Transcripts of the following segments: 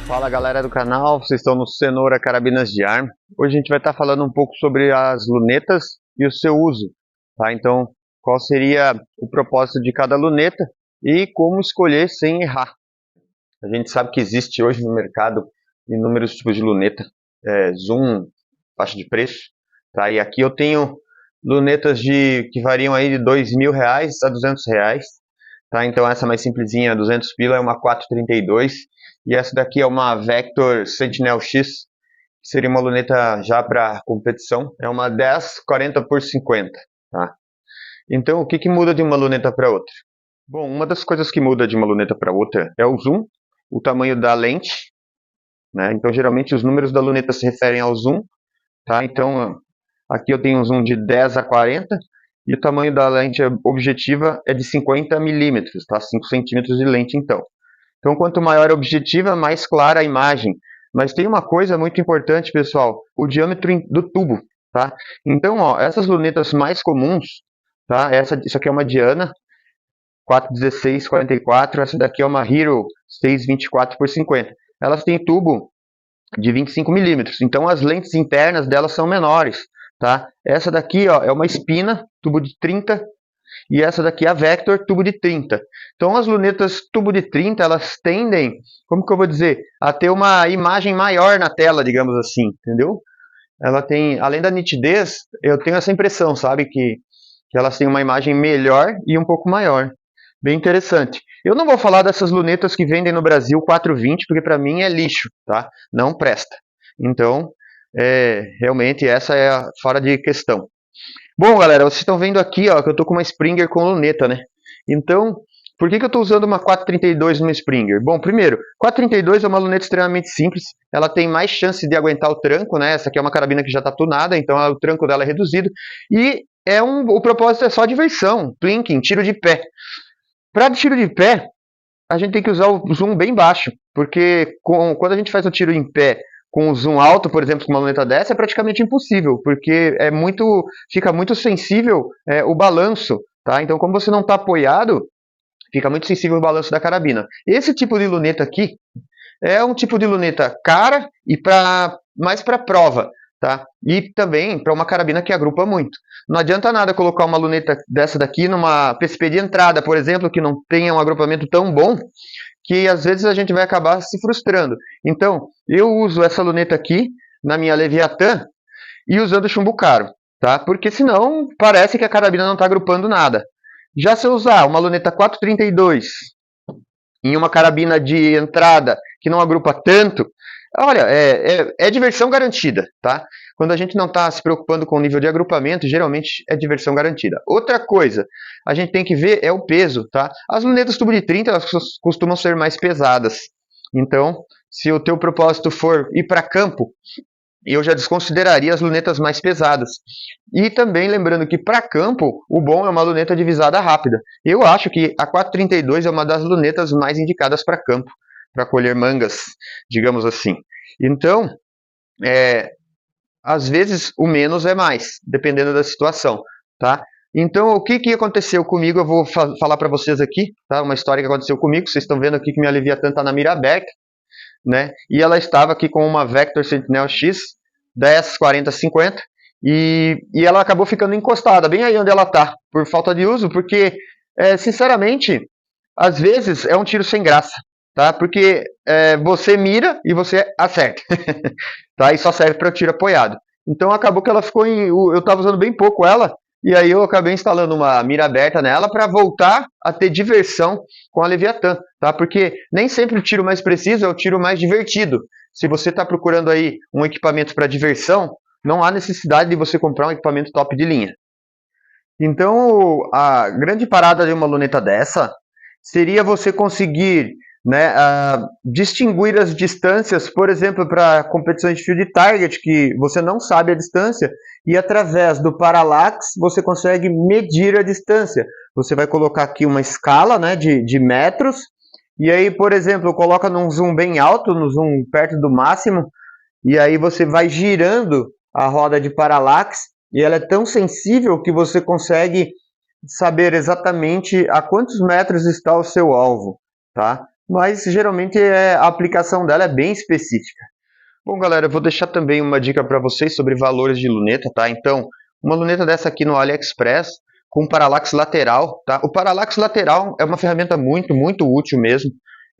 Fala galera do canal, vocês estão no Cenoura Carabinas de Arma. Hoje a gente vai estar falando um pouco sobre as lunetas e o seu uso, tá? Então, qual seria o propósito de cada luneta e como escolher sem errar. A gente sabe que existe hoje no mercado inúmeros tipos de luneta, zoom, faixa de preço, tá? E aqui eu tenho lunetas que variam aí de R$2.000 a R$200. Tá, então essa mais simplesinha, 200 pila, é uma 432. E essa daqui é uma Vector Sentinel X, que seria uma luneta já para competição. É uma 1040 por 50. Tá? Então o que muda de uma luneta para outra? Bom, uma das coisas que muda de uma luneta para outra é o zoom, o tamanho da lente. Né? Então geralmente os números da luneta se referem ao zoom. Tá? Então aqui eu tenho um zoom de 10 a 40. E o tamanho da lente objetiva é de 50 milímetros, tá? 5 centímetros de lente, então. Então, quanto maior a objetiva, mais clara a imagem. Mas tem uma coisa muito importante, pessoal, o diâmetro do tubo, tá? Então, ó, essas lunetas mais comuns, tá? Isso aqui é uma Diana 416/44, essa daqui é uma Hero 624 por 50. Elas têm tubo de 25 milímetros, então as lentes internas delas são menores. Tá? Essa daqui ó, é uma Spina, tubo de 30, e essa daqui é a Vector, tubo de 30. Então as lunetas tubo de 30, elas tendem, como que eu vou dizer, a ter uma imagem maior na tela, digamos assim, entendeu? Ela tem, além da nitidez, eu tenho essa impressão, sabe, que elas têm uma imagem melhor e um pouco maior. Bem interessante. Eu não vou falar dessas lunetas que vendem no Brasil 420, porque para mim é lixo, tá? Não presta. Então, realmente essa é fora de questão. Bom, galera, vocês estão vendo aqui ó, que eu estou com uma Springer com luneta, né? Então, por que eu estou usando uma 432 numa Springer? Bom, primeiro, 432 é uma luneta extremamente simples, ela tem mais chance de aguentar o tranco, né? Essa aqui é uma carabina que já está tunada, então o tranco dela é reduzido. E o propósito é só diversão, plinking, tiro de pé. Para tiro de pé, a gente tem que usar o zoom bem baixo, porque quando a gente faz o tiro em pé com o zoom alto, por exemplo, com uma luneta dessa, é praticamente impossível, porque fica muito sensível o balanço, tá? Então, como você não está apoiado, fica muito sensível o balanço da carabina. Esse tipo de luneta aqui é um tipo de luneta cara e mais para prova, tá? E também para uma carabina que agrupa muito. Não adianta nada colocar uma luneta dessa daqui numa PSP de entrada, por exemplo, que não tenha um agrupamento tão bom, que às vezes a gente vai acabar se frustrando. Então, eu uso essa luneta aqui na minha Leviathan e usando chumbo caro, tá? Porque senão parece que a carabina não está agrupando nada. Já se eu usar uma luneta 432 em uma carabina de entrada que não agrupa tanto, olha, é diversão garantida, tá? Quando a gente não está se preocupando com o nível de agrupamento, geralmente é diversão garantida. Outra coisa, a gente tem que ver é o peso, tá? As lunetas tubo de 30, elas costumam ser mais pesadas. Então, se o teu propósito for ir para campo, eu já desconsideraria as lunetas mais pesadas. E também lembrando que para campo, o bom é uma luneta de visada rápida. Eu acho que a 432 é uma das lunetas mais indicadas para campo, para colher mangas, digamos assim. Então, às vezes o menos é mais, dependendo da situação, tá? Então, o que aconteceu comigo, eu vou falar para vocês aqui, tá? Uma história que aconteceu comigo, vocês estão vendo aqui que minha Leviathan está na mira aberta, né? E ela estava aqui com uma Vector Sentinel X 10/40/50 e ela acabou ficando encostada bem aí onde ela está, por falta de uso, porque sinceramente, às vezes é um tiro sem graça, tá? Porque você mira e você acerta, tá? E só serve para tiro apoiado. Então acabou que ela ficou eu estava usando bem pouco ela. E aí eu acabei instalando uma mira aberta nela para voltar a ter diversão com a Leviathan, tá? Porque nem sempre o tiro mais preciso é o tiro mais divertido. Se você está procurando aí um equipamento para diversão, não há necessidade de você comprar um equipamento top de linha. Então, a grande parada de uma luneta dessa seria você conseguir, né, distinguir as distâncias, por exemplo, para competições de field target, que você não sabe a distância, e através do parallax você consegue medir a distância. Você vai colocar aqui uma escala, né, de metros, e aí, por exemplo, coloca num zoom bem alto, no zoom perto do máximo, e aí você vai girando a roda de parallax, e ela é tão sensível que você consegue saber exatamente a quantos metros está o seu alvo, tá? mas geralmente a aplicação dela é bem específica. Bom, galera, eu vou deixar também uma dica para vocês sobre valores de luneta, tá? Então, uma luneta dessa aqui no AliExpress com paralaxe lateral, tá? O paralaxe lateral é uma ferramenta muito útil mesmo.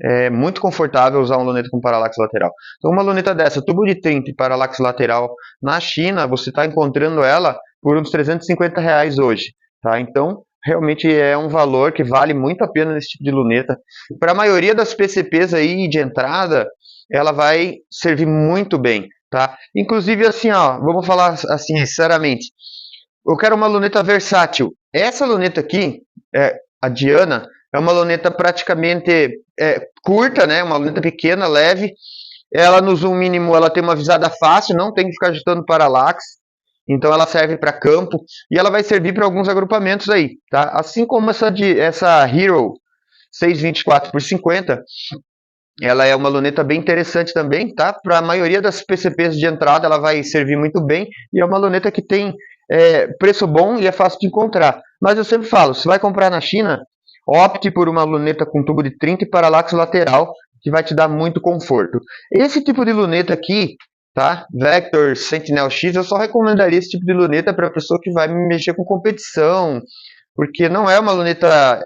É muito confortável usar uma luneta com paralaxe lateral. Então, uma luneta dessa, tubo de 30 e paralaxe lateral, na China, você está encontrando ela por uns R$ 350 hoje, tá? Então, realmente é um valor que vale muito a pena nesse tipo de luneta. Para a maioria das PCPs aí de entrada, ela vai servir muito bem, tá? Inclusive, assim, ó, vamos falar assim, sinceramente, eu quero uma luneta versátil. Essa luneta aqui, a Diana, é uma luneta praticamente curta, né? Uma luneta pequena, leve. Ela no zoom mínimo, ela tem uma visada fácil, não tem que ficar ajustando paralaxe. Então ela serve para campo e ela vai servir para alguns agrupamentos aí, tá? Assim como essa Hero 624 por 50, ela é uma luneta bem interessante também, tá? Para a maioria das PCPs de entrada ela vai servir muito bem e é uma luneta que tem preço bom e é fácil de encontrar. Mas eu sempre falo, se vai comprar na China, opte por uma luneta com tubo de 30 e paralaxe lateral, que vai te dar muito conforto. Esse tipo de luneta aqui, tá? Vector, Sentinel X, eu só recomendaria esse tipo de luneta para a pessoa que vai mexer com competição, porque não é uma luneta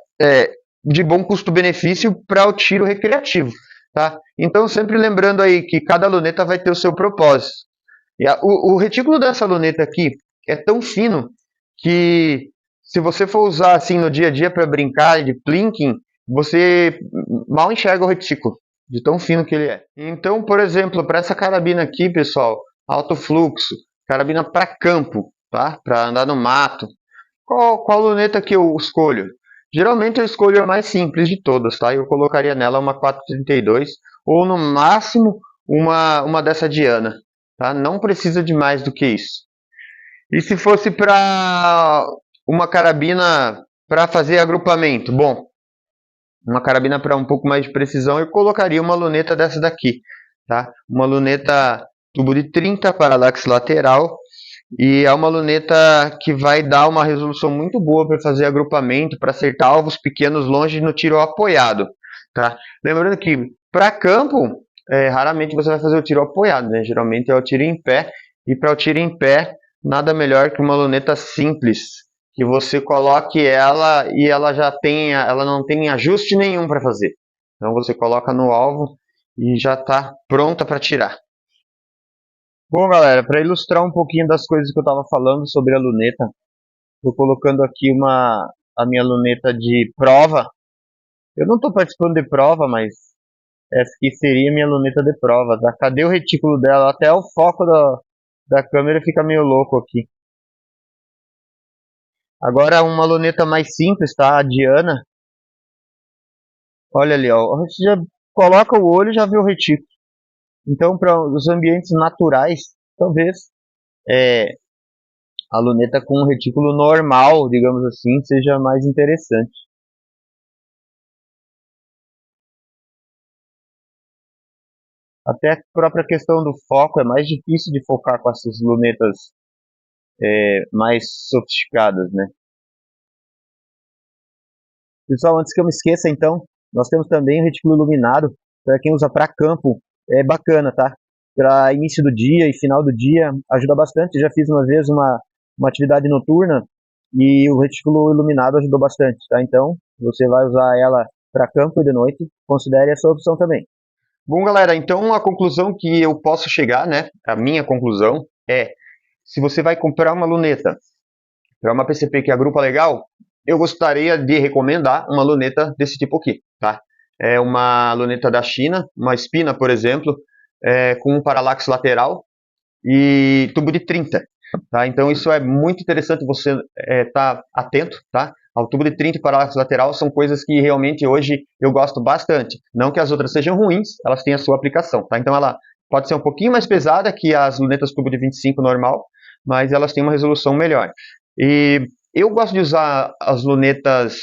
de bom custo-benefício para o tiro recreativo. Tá? Então, sempre lembrando aí que cada luneta vai ter o seu propósito. E o retículo dessa luneta aqui é tão fino que se você for usar assim no dia a dia para brincar de plinking, você mal enxerga o retículo, de tão fino que ele é. Então, por exemplo, para essa carabina aqui, pessoal, alto fluxo, carabina para campo, tá? Para andar no mato. Qual luneta que eu escolho? Geralmente eu escolho a mais simples de todas, tá? Eu colocaria nela uma 432 ou no máximo uma dessa Diana, tá? Não precisa de mais do que isso. E se fosse para uma carabina para fazer agrupamento, bom, uma carabina para um pouco mais de precisão, eu colocaria uma luneta dessa daqui, tá? Uma luneta tubo de 30, paralaxe lateral, e é uma luneta que vai dar uma resolução muito boa para fazer agrupamento, para acertar alvos pequenos longe no tiro apoiado. Tá? Lembrando que para campo, raramente você vai fazer o tiro apoiado, né? Geralmente é o tiro em pé. E para o tiro em pé, nada melhor que uma luneta simples, que você coloque ela e ela não tem ajuste nenhum para fazer. Então você coloca no alvo e já está pronta para tirar. Bom, galera, para ilustrar um pouquinho das coisas que eu estava falando sobre a luneta, estou colocando aqui a minha luneta de prova. Eu não estou participando de prova, mas essa aqui seria a minha luneta de prova, tá? Cadê o retículo dela? Até o foco da câmera fica meio louco aqui. Agora uma luneta mais simples, tá? A Diana. Olha ali, ó. Você já coloca o olho e já vê o retículo. Então, para os ambientes naturais, talvez a luneta com um retículo normal, digamos assim, seja mais interessante. Até a própria questão do foco é mais difícil de focar com essas lunetas mais sofisticadas, né? Pessoal, antes que eu me esqueça, então, nós temos também o retículo iluminado, para quem usa para campo, é bacana, tá? Para início do dia e final do dia, ajuda bastante. Eu já fiz uma vez uma atividade noturna e o retículo iluminado ajudou bastante, tá? Então, você vai usar ela para campo e de noite, considere essa opção também. Bom, galera, então a conclusão que eu posso chegar, né? A minha conclusão é, se você vai comprar uma luneta para uma PCP que agrupa legal, eu gostaria de recomendar uma luneta desse tipo aqui, tá? É uma luneta da China, uma Espina, por exemplo, com um paralaxe lateral e tubo de 30, tá? Então isso é muito interessante você estar atento, tá? Ao tubo de 30 e paralaxe lateral são coisas que realmente hoje eu gosto bastante. Não que as outras sejam ruins, elas têm a sua aplicação, tá? Então ela pode ser um pouquinho mais pesada que as lunetas tubo de 25 normal, mas elas têm uma resolução melhor. E eu gosto de usar as lunetas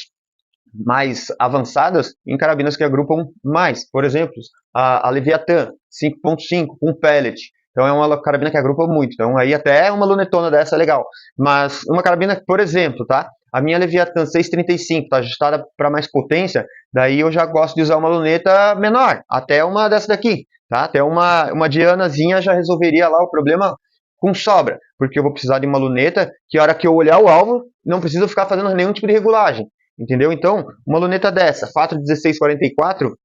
mais avançadas em carabinas que agrupam mais. Por exemplo, a Leviathan 5.5 com pellet. Então é uma carabina que agrupa muito. Então aí até uma lunetona dessa é legal. Mas uma carabina, por exemplo, tá? a minha Leviathan 635 está ajustada para mais potência, daí eu já gosto de usar uma luneta menor, até uma dessa daqui, tá? Até uma dianazinha já resolveria lá o problema com sobra, porque eu vou precisar de uma luneta que a hora que eu olhar o alvo, não preciso ficar fazendo nenhum tipo de regulagem, entendeu? Então, uma luneta dessa, Fato 1644,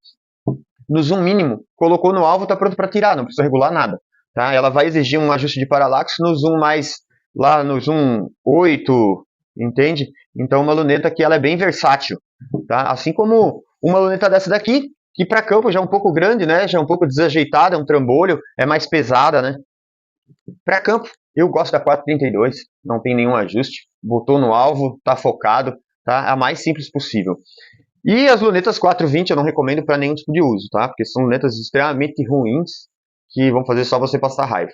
no zoom mínimo, colocou no alvo, está pronto para tirar, não precisa regular nada. Tá? Ela vai exigir um ajuste de paralaxe no zoom mais, lá no zoom 8, entende? Então, uma luneta que ela é bem versátil. Tá? Assim como uma luneta dessa daqui, que para campo já é um pouco grande, né? Já é um pouco desajeitada, é um trambolho, é mais pesada, né? Para campo, eu gosto da 432, não tem nenhum ajuste, botou no alvo, tá focado, tá? A mais simples possível. E as lunetas 420 eu não recomendo para nenhum tipo de uso, tá? Porque são lunetas extremamente ruins que vão fazer só você passar raiva.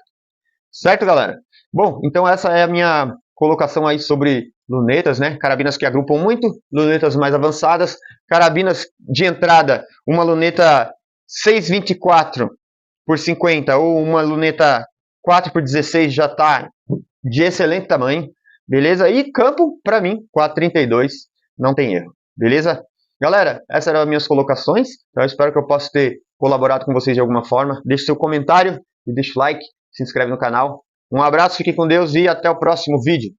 Certo, galera? Bom, então essa é a minha colocação aí sobre lunetas, né? Carabinas que agrupam muito, lunetas mais avançadas, carabinas de entrada, uma luneta 624 por 50 ou uma luneta 4 por 16 já está de excelente tamanho, beleza? E campo, para mim, 432, não tem erro, beleza? Galera, essas eram as minhas colocações, então eu espero que eu possa ter colaborado com vocês de alguma forma. Deixe seu comentário e deixe o like, se inscreve no canal. Um abraço, fique com Deus e até o próximo vídeo.